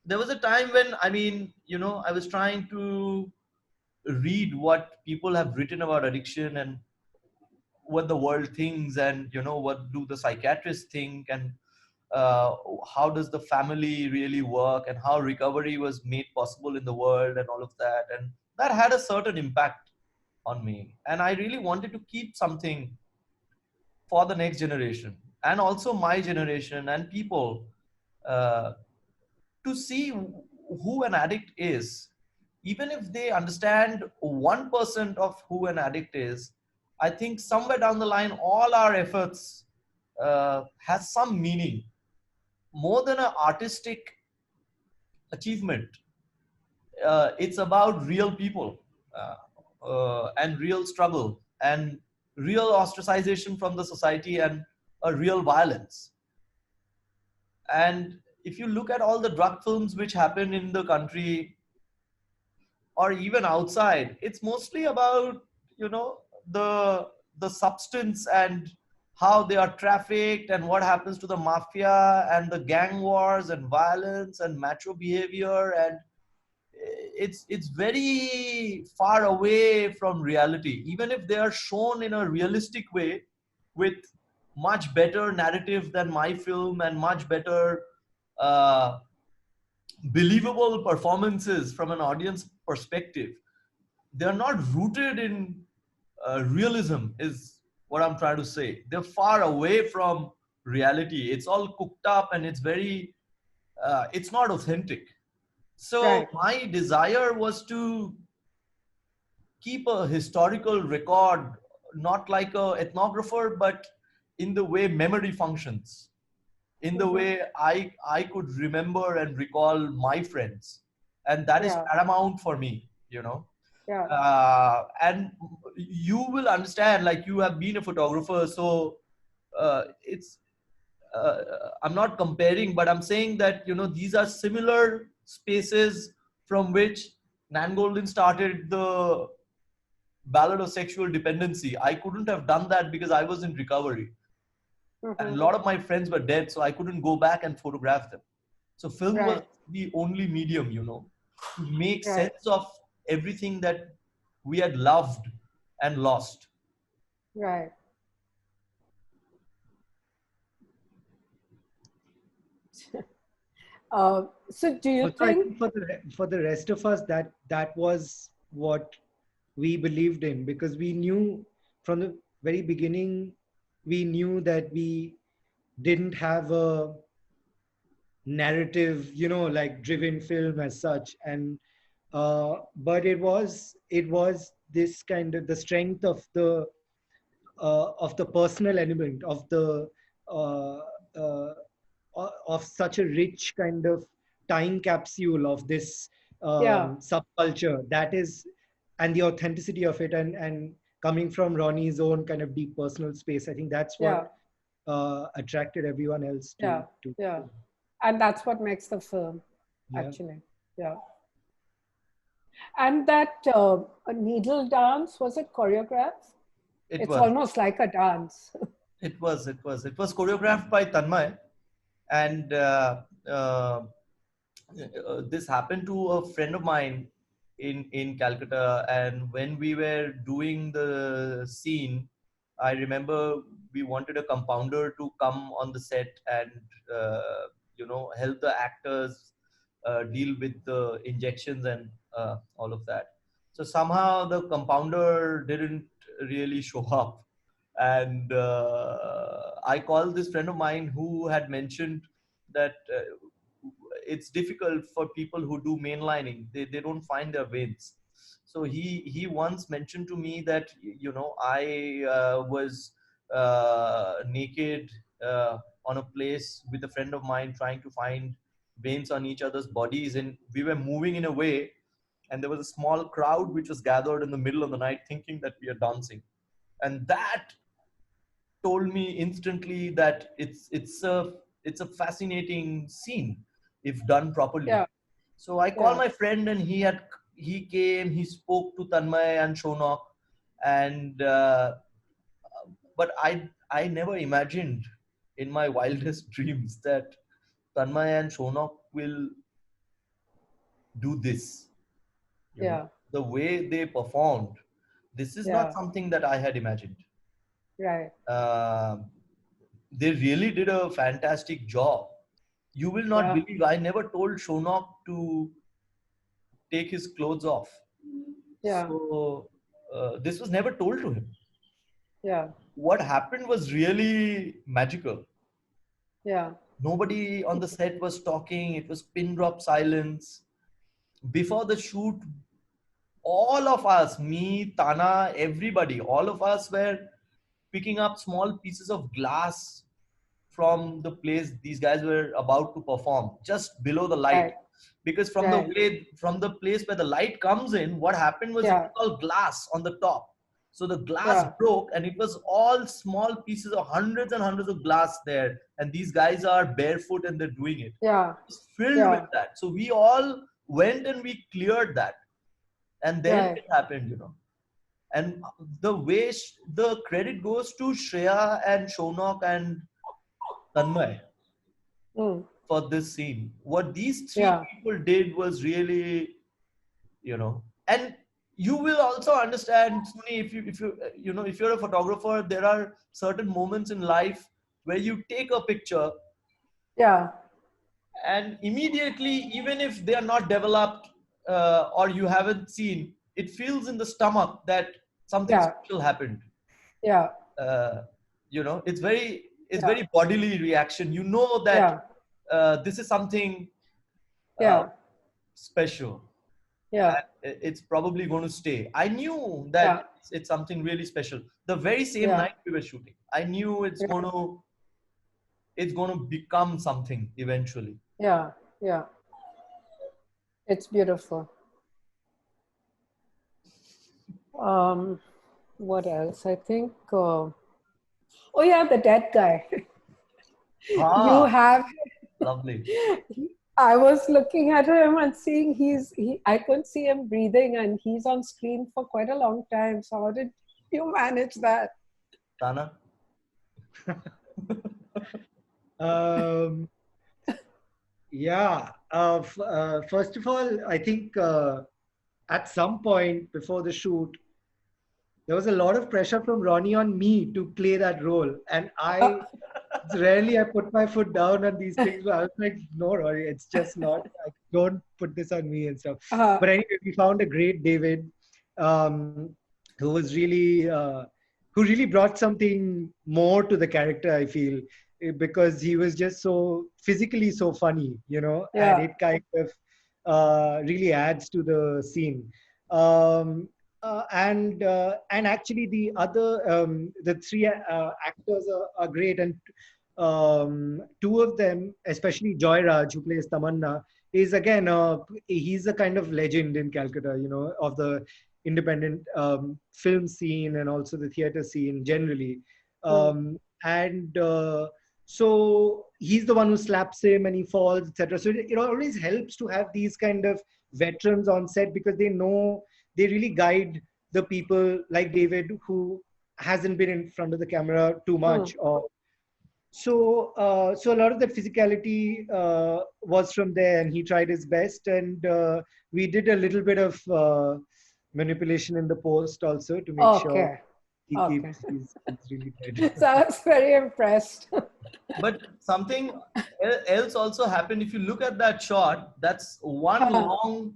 there was a time when, I mean, you know, I was trying to read what people have written about addiction and what the world thinks, and you know, what do the psychiatrists think, and how does the family really work, and how recovery was made possible in the world, and all of that. And that had a certain impact on me. And I really wanted to keep something for the next generation, and also my generation and people, uh, to see who an addict is. Even if they understand 1% of who an addict is, I think somewhere down the line, all our efforts has some meaning, more than an artistic achievement. It's about real people, and real struggle, and real ostracization from the society, and a real violence. And if you look at all the drug films which happen in the country or even outside, it's mostly about, you know, the substance, and how they are trafficked, and what happens to the mafia, and the gang wars and violence and macho behavior. And it's very far away from reality, even if they are shown in a realistic way, with much better narrative than my film, and much better uh, believable performances from an audience perspective. They're not rooted in realism, is what I'm trying to say. They're far away from reality. It's all cooked up, and it's very it's not authentic. So Right. my desire was to keep a historical record, not like a ethnographer, but in the way memory functions, in the Mhm. way I could remember and recall my friends, and that is Yeah. paramount for me, you know. Yeah. And you will understand, like, you have been a photographer, so it's uh, I'm not comparing, but I'm saying that, you know, these are similar spaces from which Nan Golden started the Ballad of Sexual Dependency. I couldn't have done that because I was in recovery, and Mhm. a lot of my friends were dead, so I couldn't go back and photograph them. So film was Right. the only medium, you know, to make Right. sense of everything that we had loved and lost. Right. So do you Also, I think? think for the rest of us, that was what we believed in, because we knew from the very beginning, we knew that we didn't have a narrative, like driven film as such. And but it was this kind of the strength of the personal element uh, uh, of such a rich kind of time capsule of this Yeah. subculture, that is, and the authenticity of it, and coming from Ronnie's own kind of deep personal space. I think that's what Yeah. attracted everyone else Yeah. to Yeah. And that's what makes the film, yeah. actually. Yeah. And that needle dance, was it choreographed? It It's was, almost like a dance. it was choreographed by Tanmay, and this happened to a friend of mine in Calcutta. And when we were doing the scene, I remember we wanted a compounder to come on the set and help the actors deal with the injections and all of that. So somehow the compounder didn't really show up, and I called this friend of mine who had mentioned that it's difficult for people who do mainlining. They don't find their veins. So he once mentioned to me that, I was naked on a place with a friend of mine, trying to find veins on each other's bodies, and we were moving in a way, and there was a small crowd which was gathered in the middle of the night thinking that we are dancing. And that told me instantly that it's a fascinating scene if done properly. Yeah. So I called Yeah. my friend, and he came, he spoke to Tanmay and Shonok, and but I never imagined in my wildest dreams that Tanmay and Shonok will do this. Yeah. The way they performed, this is not Yeah. something that I had imagined. Right. Um they really did a fantastic job. You will not Yeah. believe, I never told Shonok to take his clothes off. Yeah. So this was never told to him. Yeah. What happened was really magical. Yeah. Nobody on the set was talking. It was pin drop silence. Before the shoot, all of us, me, Tana, everybody, all of us were picking up small pieces of glass from the place these guys were about to perform, just below the light. Right. Because from Right. from the place where the light comes in, what happened was it Yeah. was all glass on the top. So the glass Yeah. broke, and it was all small pieces of hundreds and hundreds of glass there. And these guys are barefoot and they're doing it. Yeah. It's filled with Yeah. that. So we all went and we cleared that, and then Right. it happened, you know. And the way the credit goes to Shreya and Shonok and Tanmay Mm. for this scene. What these three Yeah. people did was really, you know, and you will also understand, Suni, if you're a photographer, there are certain moments in life where you take a picture Yeah. and immediately, even if they are not developed or you haven't seen, it feels in the stomach that something Yeah. special happened. Yeah. uh, it's Yeah. very bodily reaction, you know, that Yeah. this is something uh, Yeah. special, Yeah. and it's probably going to stay. I knew that Yeah. it's something really special. The very same Yeah. night we were shooting, I knew it's going to become something eventually. Yeah. Yeah. It's beautiful. What else? I think. Oh yeah, the dead guy. You Ah, have. lovely. I was looking at him and seeing I couldn't see him breathing, and he's on screen for quite a long time. So how did you manage that? Tana? Um, yeah. First of all, I think at some point before the shoot, there was a lot of pressure from Ronnie on me to play that role, and rarely I put my foot down on these things. But I was like, no, Ronnie, it's just not. Don't put this on me and stuff. But anyway, we found a great David, um, who was really, who really brought something more to the character. I feel because he was just so physically so funny, you know, and Yeah. it kind of really adds to the scene. Um, and actually the three actors are great, and two of them, especially Joy Raj, who plays Tamanna, is again he's a kind of legend in Calcutta, you know, of the independent film scene and also the theater scene generally. And so he's the one who slaps him and he falls, etc. So it always helps to have these kind of veterans on set, because they really guide the people like David, who hasn't been in front of the camera too much. Or so a lot of that physicality was from there, and he tried his best. And we did a little bit of manipulation in the post also to make sure he keeps he's really good. So I was very impressed. But something else also happened. If you look at that shot, that's one long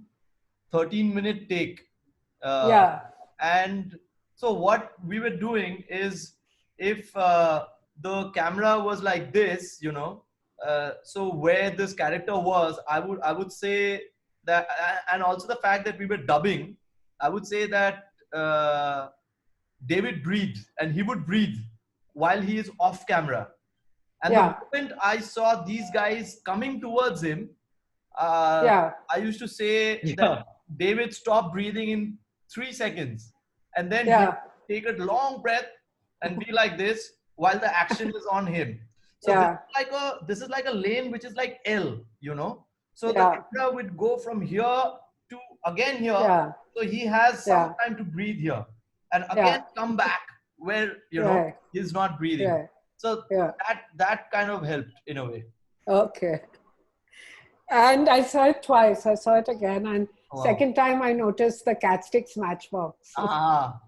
13-minute take. Yeah. And so what we were doing is, if the camera was like this, you know, so where this character was, I would say that, and also the fact that we were dubbing, I would say that David breathed, and he would breathe while he is off camera. And the moment I saw these guys coming towards him, I used to say that David stopped breathing in 3 seconds, and then he take a long breath and be like this while the action is on him. So this is like a lane which is like L, you know. So the camera would go from here to again here. So he has some time to breathe here, and again come back where, you know, he's not breathing. So that kind of helped in a way. Okay. And I saw it twice. I saw it again, and second time I noticed the Cat Sticks Matchbox. Ah.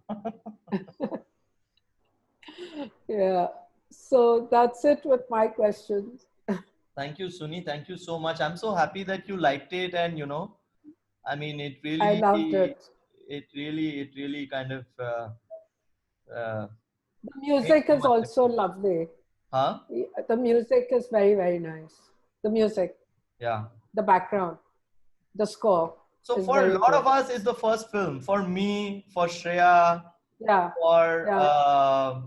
Yeah. So that's it with my questions. Thank you, Suni. Thank you so much. I'm so happy that you liked it, and I mean, I loved it. it really kind of uh, The makes music so is much also difference. lovely. Huh? The music is very, very nice. The music, Yeah. the background, the score So is for a very lot of good. us, it's the first film. For me, for Shreya, Yeah, for yeah,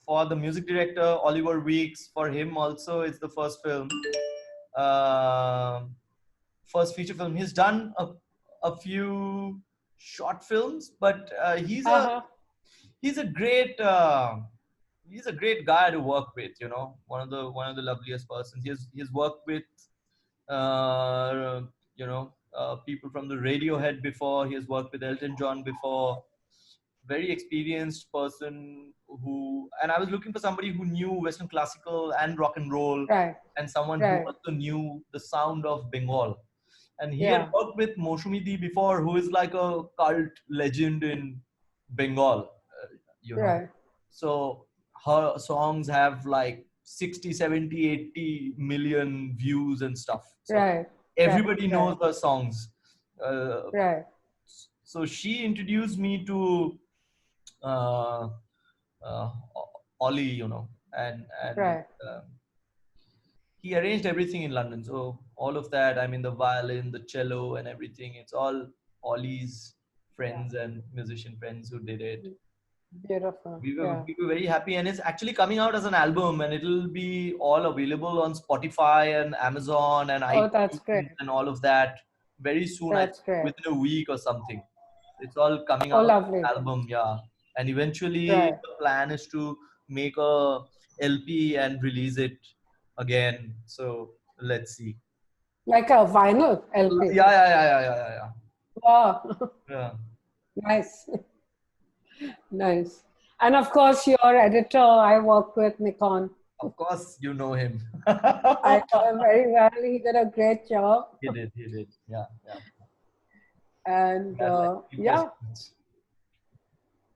for the music director Oliver Weeks, for him also, it's the first film. Um First feature film. He's done a few short films, but uh-huh. he's a great he's a great guy to work with. One of the loveliest persons. He's worked with people from the Radiohead before. He has worked with Elton John before. Very experienced person and I was looking for somebody who knew Western classical and rock and roll, Right, and someone who right. also knew the sound of Bengal. And he had Yeah, worked with Moshumidi before, who is like a cult legend in Bengal, you know. right, So her songs have like 60, 70, 80 million views and stuff. So right, right, everybody knows right, her songs. Uh, right, so she introduced me to uh, uh, Ollie, and right. he arranged everything in London. So all of that, I mean, the violin, the cello, and everything, it's all Ollie's Yeah. friends and musician friends who did it. Beautiful. Yeah. We were very happy, and it's actually coming out as an album, and it'll be all available on Spotify and Amazon and Oh, that's iTunes great. and all of that very soon. I think That's great. within a week or something. It's all coming Oh, out lovely. album, yeah. And eventually, Right. the plan is to make a LP and release it again. So let's see. Like a vinyl LP. Yeah. Wow. Yeah. Nice. Nice. And of course, your editor, I work with Nikon. Of course, you know him. I know him very well. He did a great job. He did. He did. Yeah. Yeah. And He had like three yeah, presidents.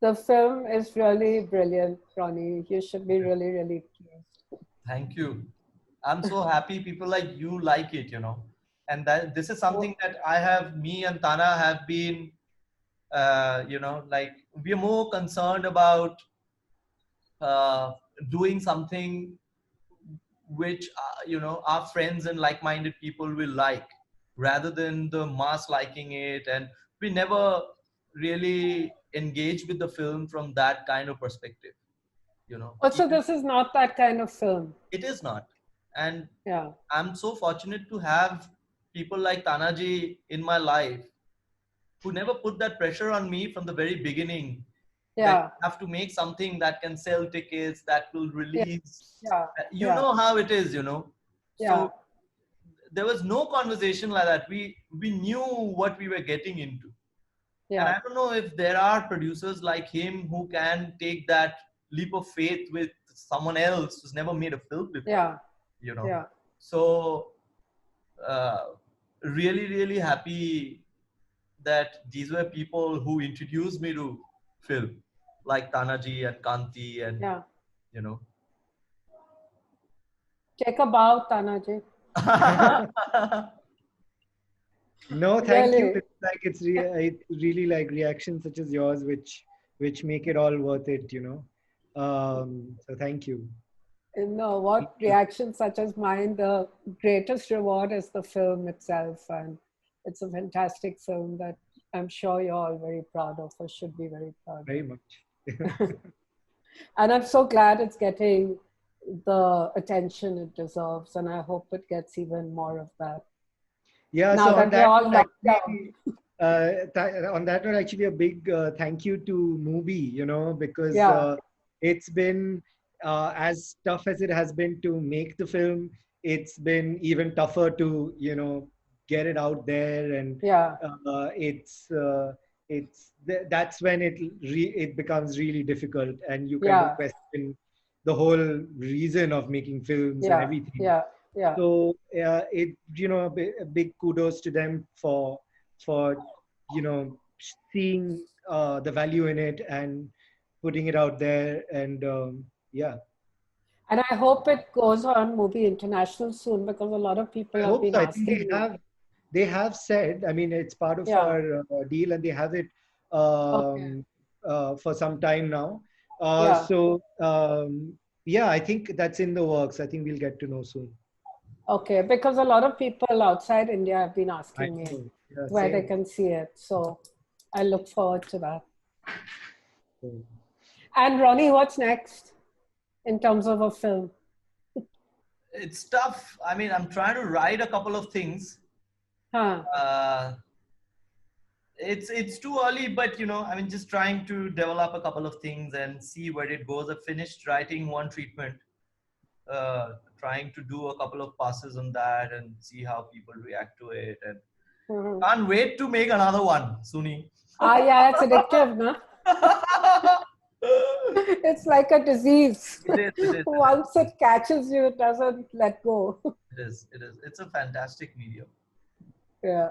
the film is really brilliant, Ronnie. You should be really, really pleased. Thank you. I'm so happy people like you like it. And that this is something Oh, that me and Tana have been, like we're more concerned about uh, doing something which, our friends and like-minded people will like, rather than the mass liking it. And we never really engage with the film from that kind of perspective. also, Even this is not that kind of film. it is not. And Yeah. I'm so fortunate to have people like Tanaji in my life who never put that pressure on me from the very beginning, that Yeah. you have to make something that can sell tickets, that will Yeah. release. Yeah. You Yeah. know how it is. Yeah. So there was no conversation like that. We knew what we were getting into. And Yeah. I don't know if there are producers like him who can take that leap of faith with someone else who's never made a film before, Yeah. you know. Yeah. So uh, really, really happy that these were people who introduced me to film, like Tanaji and Kanti, and Yeah. you know. Take a bow, Tanaji. No, thank you. Really. It's really like reactions such as yours, which make it all worth it. So thank you. No, what reaction such as mine, the greatest reward is the film itself. And it's a fantastic film that I'm sure you're all very proud of or should be very proud Very much. of. And I'm so glad it's getting the attention it deserves. And I hope it gets even more of that. Yeah. Now So on that we're that all note, locked down. actually, on that note, actually, a big thank you to Mubi. Because Yeah, it's been as tough as it has been to make the film. It's been even tougher to get it out there, and yeah, that's when it becomes really difficult, and you kind of yeah, question the whole reason of making films and yeah, everything. yeah, yeah, So a big kudos to them for seeing the value in it and putting it out there, and Yeah. And I hope it goes on Movie International soon because a lot of people I have hope been so. I think asking me. they have said, I mean, it's part of Yeah. our deal and they have it Okay. for some time now. Yeah. Yeah, I think that's in the works. I think we'll get to know soon. Okay. Because a lot of people outside India have been I asking me know. Yeah, where they same. can see it. So I look forward to that. So, And Ronnie, what's next in terms of a film? It's tough. I mean, I'm trying to write a couple of things. Huh. It's too early, but I mean, just trying to develop a couple of things and see where it goes. I finished writing one treatment, trying to do a couple of passes on that and see how people react to it. And Mhm. can't wait to make another one, Suni. Yeah, it's addictive, no? It's like a disease. It is. It is. Once it catches you, it doesn't let go. It is. It is. It's a fantastic medium. Yeah.